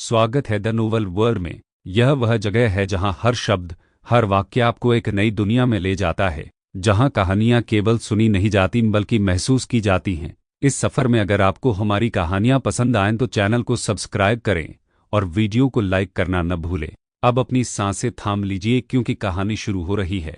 स्वागत है the novel world में। यह वह जगह है जहां हर शब्द, हर वाक्य आपको एक नई दुनिया में ले जाता है, जहां कहानियां केवल सुनी नहीं जाती बल्कि महसूस की जाती हैं। इस सफ़र में अगर आपको हमारी कहानियां पसंद आएं तो चैनल को सब्सक्राइब करें और वीडियो को लाइक करना न भूलें। अब अपनी सांसें थाम लीजिए क्योंकि कहानी शुरू हो रही है।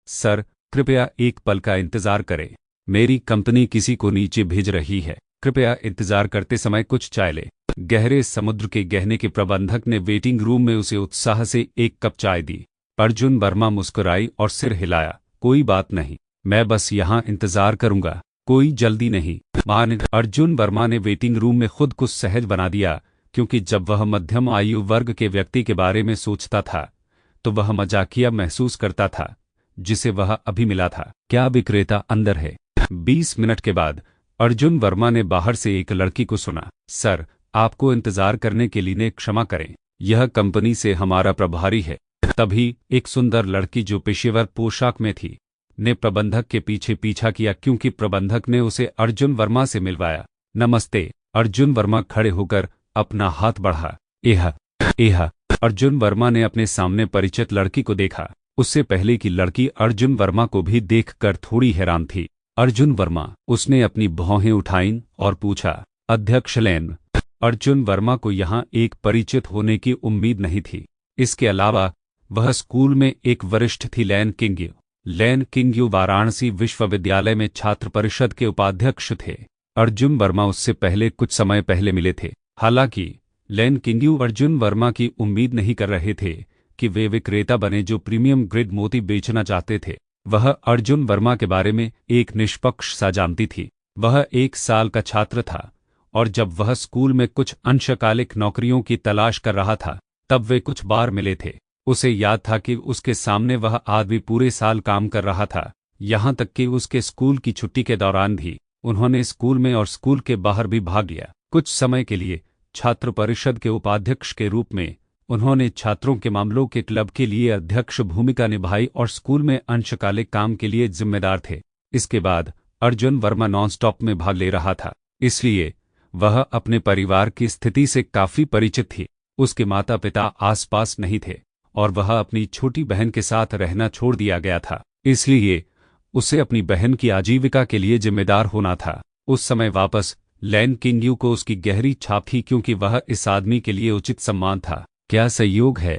सर, कृपया एक पल का इंतज़ार करें। मेरी कंपनी किसी को नीचे भेज रही है। कृपया इंतज़ार करते समय कुछ चाय लें। गहरे समुद्र के गहने के प्रबंधक ने वेटिंग रूम में उसे उत्साह से एक कप चाय दी। अर्जुन वर्मा मुस्कुराई और सिर हिलाया। कोई बात नहीं, मैं बस यहाँ इंतज़ार करूँगा, कोई जल्दी नहीं। अर्जुन वर्मा ने वेटिंग रूम में खुद को सहज बना दिया, क्योंकि जब वह मध्यम आयु वर्ग के व्यक्ति के बारे में सोचता था तो वह मजाकिया महसूस करता था जिसे वह अभी मिला था। क्या विक्रेता अंदर है? 20 मिनट के बाद अर्जुन वर्मा ने बाहर से एक लड़की को सुना। सर, आपको इंतजार करने के लिए क्षमा करें, यह कंपनी से हमारा प्रभारी है। तभी एक सुंदर लड़की जो पेशेवर पोशाक में थी ने प्रबंधक के पीछे पीछा किया, क्योंकि प्रबंधक ने उसे अर्जुन वर्मा से मिलवाया। नमस्ते। अर्जुन वर्मा खड़े होकर अपना हाथ बढ़ा। एह। अर्जुन वर्मा ने अपने सामने परिचित लड़की को देखा। उससे पहले की लड़की अर्जुन वर्मा को भी देखकर थोड़ी हैरान थी। अर्जुन वर्मा, उसने अपनी भौहें उठाईं और पूछा, अध्यक्ष लैन। अर्जुन वर्मा को यहाँ एक परिचित होने की उम्मीद नहीं थी। इसके अलावा वह स्कूल में एक वरिष्ठ थी, लैन किंग्यू। लैन किंग्यू वाराणसी विश्वविद्यालय में छात्र परिषद के उपाध्यक्ष थे। अर्जुन वर्मा उससे पहले कुछ समय पहले मिले थे। हालांकि लैन किंग्यू अर्जुन वर्मा की उम्मीद नहीं कर रहे थे कि वे विक्रेता बने जो प्रीमियम ग्रेड मोती बेचना चाहते थे। वह अर्जुन वर्मा के बारे में एक निष्पक्ष सा जानती थी। वह 1 साल का छात्र था और जब वह स्कूल में कुछ अंशकालिक नौकरियों की तलाश कर रहा था तब वे कुछ बार मिले थे। उसे याद था कि उसके सामने वह आदमी पूरे साल काम कर रहा था, यहाँ तक कि उसके स्कूल की छुट्टी के दौरान भी उन्होंने स्कूल में और स्कूल के बाहर भी भाग लिया। कुछ समय के लिए छात्र परिषद के उपाध्यक्ष के रूप में उन्होंने छात्रों के मामलों के क्लब के लिए अध्यक्ष भूमिका निभाई और स्कूल में अंशकालिक काम के लिए जिम्मेदार थे। इसके बाद अर्जुन वर्मा नॉनस्टॉप में भाग ले रहा था, इसलिए वह अपने परिवार की स्थिति से काफी परिचित थी। उसके माता पिता आसपास नहीं थे और वह अपनी छोटी बहन के साथ रहना छोड़ दिया गया था, इसलिए उसे अपनी बहन की आजीविका के लिए जिम्मेदार होना था। उस समय वापस लैन किंग्यू को उसकी गहरी छाप थी, क्योंकि वह इस आदमी के लिए उचित सम्मान था। क्या संयोग है?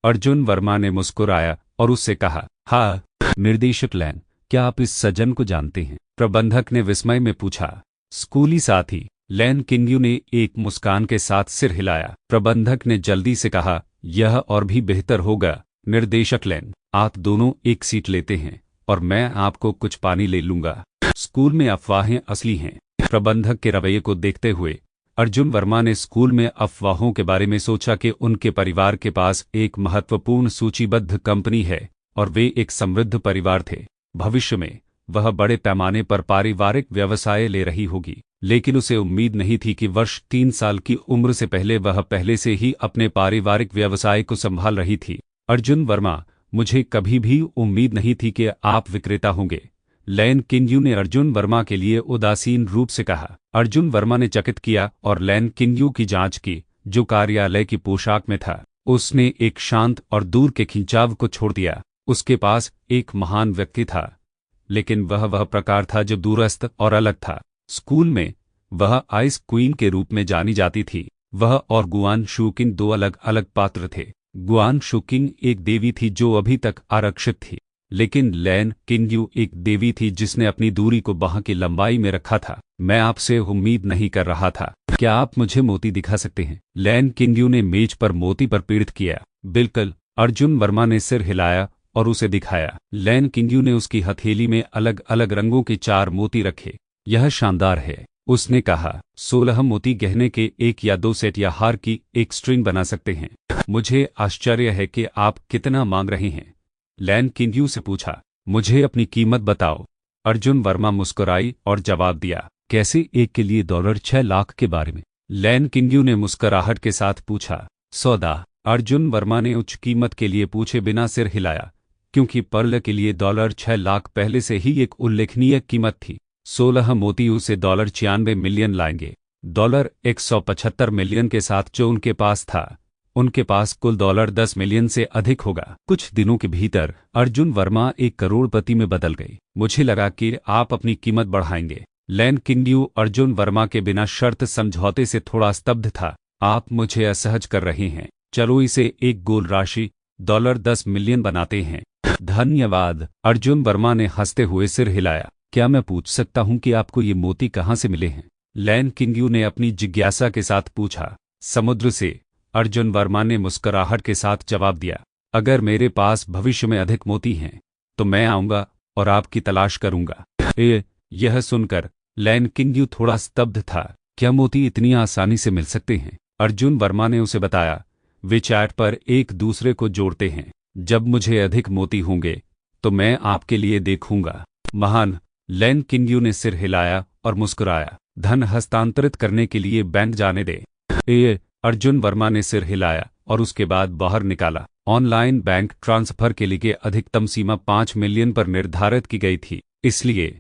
अर्जुन वर्मा ने मुस्कुराया और उससे कहा, हाँ निर्देशक लैन, क्या आप इस सज्जन को जानते हैं? प्रबंधक ने विस्मय में पूछा। स्कूली साथी, लैन किंग्यू ने एक मुस्कान के साथ सिर हिलाया। प्रबंधक ने जल्दी से कहा, यह और भी बेहतर होगा निर्देशक लैन, आप दोनों एक सीट लेते हैं और मैं आपको कुछ पानी ले लूंगा। स्कूल में अफवाहें असली हैं। प्रबंधक के रवैये को देखते हुए अर्जुन वर्मा ने स्कूल में अफवाहों के बारे में सोचा कि उनके परिवार के पास एक महत्वपूर्ण सूचीबद्ध कंपनी है और वे एक समृद्ध परिवार थे। भविष्य में वह बड़े पैमाने पर पारिवारिक व्यवसाय ले रही होगी, लेकिन उसे उम्मीद नहीं थी कि वर्ष 3 साल की उम्र से पहले वह पहले से ही अपने पारिवारिक व्यवसाय को संभाल रही थी। अर्जुन वर्मा, मुझे कभी भी उम्मीद नहीं थी कि आप विक्रेता होंगे, लैन किंग्यू ने अर्जुन वर्मा के लिए उदासीन रूप से कहा। अर्जुन वर्मा ने चकित किया और लैन किंग्यू की जांच की, जो कार्यालय की पोशाक में था। उसने एक शांत और दूर के खिंचाव को छोड़ दिया। उसके पास एक महान व्यक्ति था, लेकिन वह प्रकार था जो दूरस्थ और अलग था। स्कूल में वह आइस क्वीन के रूप में जानी जाती थी। वह और गुआन शूकिंग 2 अलग अलग पात्र थे। गुआन शूकिंग एक देवी थी जो अभी तक आरक्षित थी, लेकिन लैन किंग्यू एक देवी थी जिसने अपनी दूरी को बाह की लंबाई में रखा था। मैं आपसे उम्मीद नहीं कर रहा था। क्या आप मुझे मोती दिखा सकते हैं? लैन किंग्यू ने मेज पर मोती पर पीड़ित किया। बिल्कुल। अर्जुन वर्मा ने सिर हिलाया और उसे दिखाया। लैन किंग्यू ने उसकी हथेली में अलग अलग रंगों के 4 मोती रखे। यह शानदार है, उसने कहा। 16 मोती गहने के 1 या 2 सेट या हार की एक स्ट्रिंग बना सकते हैं। मुझे आश्चर्य है कि आप कितना मांग रहे हैं, लैन किंग्यू से पूछा। मुझे अपनी कीमत बताओ। अर्जुन वर्मा मुस्कुराई और जवाब दिया। कैसे? एक के लिए $6 लाख के बारे में, लैन किंग्यू ने मुस्कुराहट के साथ पूछा। सौदा? अर्जुन वर्मा ने उच्च कीमत के लिए पूछे बिना सिर हिलाया, क्योंकि पर्ल के लिए $6 लाख पहले से ही एक उल्लेखनीय कीमत थी। 16 मोती उसे $96 मिलियन लाएंगे। $175 मिलियन के साथ जो उनके पास था, उनके पास कुल $10 मिलियन से अधिक होगा। कुछ दिनों के भीतर अर्जुन वर्मा एक करोड़पति में बदल गई। मुझे लगा कि आप अपनी कीमत बढ़ाएंगे। लैन किंग्यू अर्जुन वर्मा के बिना शर्त समझौते से थोड़ा स्तब्ध था। आप मुझे असहज कर रहे हैं। चलो इसे एक गोल राशि $10 मिलियन बनाते हैं। धन्यवाद। अर्जुन वर्मा ने हंसते हुए सिर हिलाया। क्या मैं पूछ सकता हूं कि आपको ये मोती कहाँ से मिले हैं? लैन किंग्यू ने अपनी जिज्ञासा के साथ पूछा। समुद्र से, अर्जुन वर्मा ने मुस्कुराहट के साथ जवाब दिया। अगर मेरे पास भविष्य में अधिक मोती हैं तो मैं आऊंगा और आपकी तलाश करूंगा। यह सुनकर लैन किंग्यू थोड़ा स्तब्ध था। क्या मोती इतनी आसानी से मिल सकते हैं? अर्जुन वर्मा ने उसे बताया। वे चैट पर एक दूसरे को जोड़ते हैं। जब मुझे अधिक मोती होंगे तो मैं आपके लिए देखूंगा। महान। लैन किंग्यू ने सिर हिलाया और मुस्कुराया। धन हस्तांतरित करने के लिए बैंक जाने दे। अर्जुन वर्मा ने सिर हिलाया और उसके बाद बाहर निकाला। ऑनलाइन बैंक ट्रांसफर के लिए अधिकतम सीमा 5 मिलियन पर निर्धारित की गई थी, इसलिए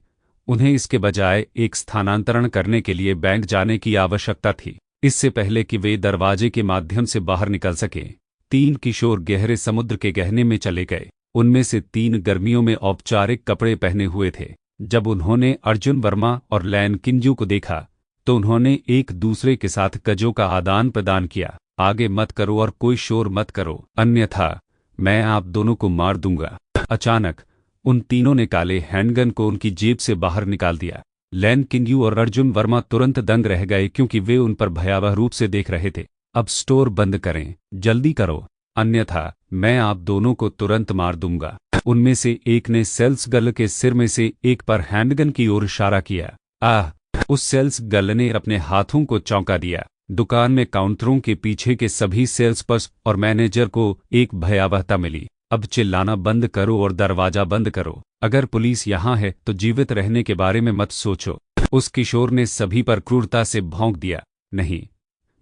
उन्हें इसके बजाय एक स्थानांतरण करने के लिए बैंक जाने की आवश्यकता थी। इससे पहले कि वे दरवाजे के माध्यम से बाहर निकल सकें, 3 किशोर गहरे समुद्र के गहने में चले गए। उनमें से 3 गर्मियों में औपचारिक कपड़े पहने हुए थे। जब उन्होंने अर्जुन वर्मा और लैन किंग्यू को देखा तो उन्होंने एक दूसरे के साथ कजों का आदान प्रदान किया। आगे मत करो और कोई शोर मत करो, अन्यथा मैं आप दोनों को मार दूंगा। अचानक उन तीनों ने काले हैंडगन को उनकी जेब से बाहर निकाल दिया। लैन किंग्यू और अर्जुन वर्मा तुरंत दंग रह गए क्योंकि वे उन पर भयावह रूप से देख रहे थे। अब स्टोर बंद करें, जल्दी करो, अन्यथा मैं आप दोनों को तुरंत मार दूंगा। उनमें से एक ने सेल्स गर्ल के सिर में से एक पर हैंडगन की ओर इशारा किया। उस सेल्स गर्ल ने अपने हाथों को चौंका दिया। दुकान में काउंटरों के पीछे के सभी सेल्सपर्सन और मैनेजर को एक भयावहता मिली। अब चिल्लाना बंद करो और दरवाजा बंद करो। अगर पुलिस यहाँ है तो जीवित रहने के बारे में मत सोचो। उस किशोर ने सभी पर क्रूरता से भौंक दिया। नहीं,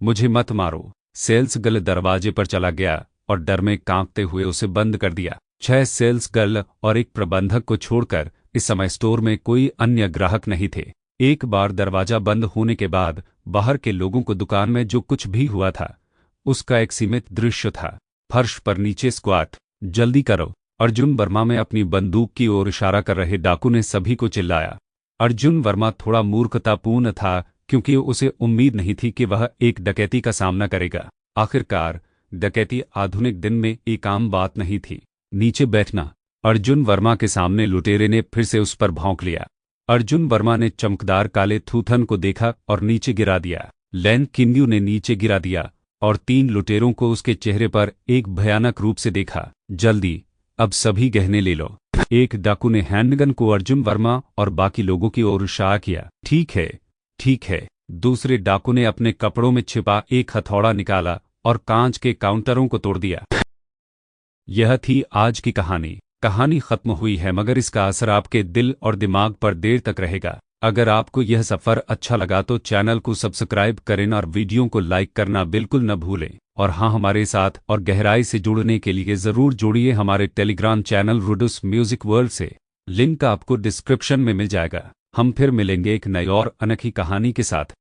मुझे मत मारो। सेल्स गर्ल दरवाजे पर चला गया और डर में कांपते हुए उसे बंद कर दिया। 6 सेल्स गर्ल और एक प्रबंधक को छोड़कर इस समय स्टोर में कोई अन्य ग्राहक नहीं थे। एक बार दरवाजा बंद होने के बाद बाहर के लोगों को दुकान में जो कुछ भी हुआ था उसका एक सीमित दृश्य था। फर्श पर नीचे स्क्वाट। जल्दी करो। अर्जुन वर्मा में अपनी बंदूक की ओर इशारा कर रहे डाकू ने सभी को चिल्लाया। अर्जुन वर्मा थोड़ा मूर्खतापूर्ण था क्योंकि उसे उम्मीद नहीं थी कि वह एक डकैती का सामना करेगा। आखिरकार डकैती आधुनिक दिन में एक आम बात नहीं थी। नीचे बैठना। अर्जुन वर्मा के सामने लुटेरे ने फिर से उस पर भौंक लिया। अर्जुन वर्मा ने चमकदार काले थूथन को देखा और नीचे गिरा दिया। लैन किंग्यू ने नीचे गिरा दिया और 3 लुटेरों को उसके चेहरे पर एक भयानक रूप से देखा। जल्दी, अब सभी गहने ले लो। एक डाकू ने हैंडगन को अर्जुन वर्मा और बाकी लोगों की ओर इशारा किया। ठीक है, ठीक है। दूसरे डाकू ने अपने कपड़ों में छिपा एक हथौड़ा निकाला और कांच के काउंटरों को तोड़ दिया। यह थी आज की कहानी। कहानी खत्म हुई है मगर इसका असर आपके दिल और दिमाग पर देर तक रहेगा। अगर आपको यह सफ़र अच्छा लगा तो चैनल को सब्सक्राइब करें और वीडियो को लाइक करना बिल्कुल न भूलें। और हाँ, हमारे साथ और गहराई से जुड़ने के लिए ज़रूर जुड़िए हमारे टेलीग्राम चैनल रुडुस म्यूजिक वर्ल्ड से। लिंक आपको डिस्क्रिप्शन में मिल जाएगा। हम फिर मिलेंगे एक नई और अनोखी कहानी के साथ।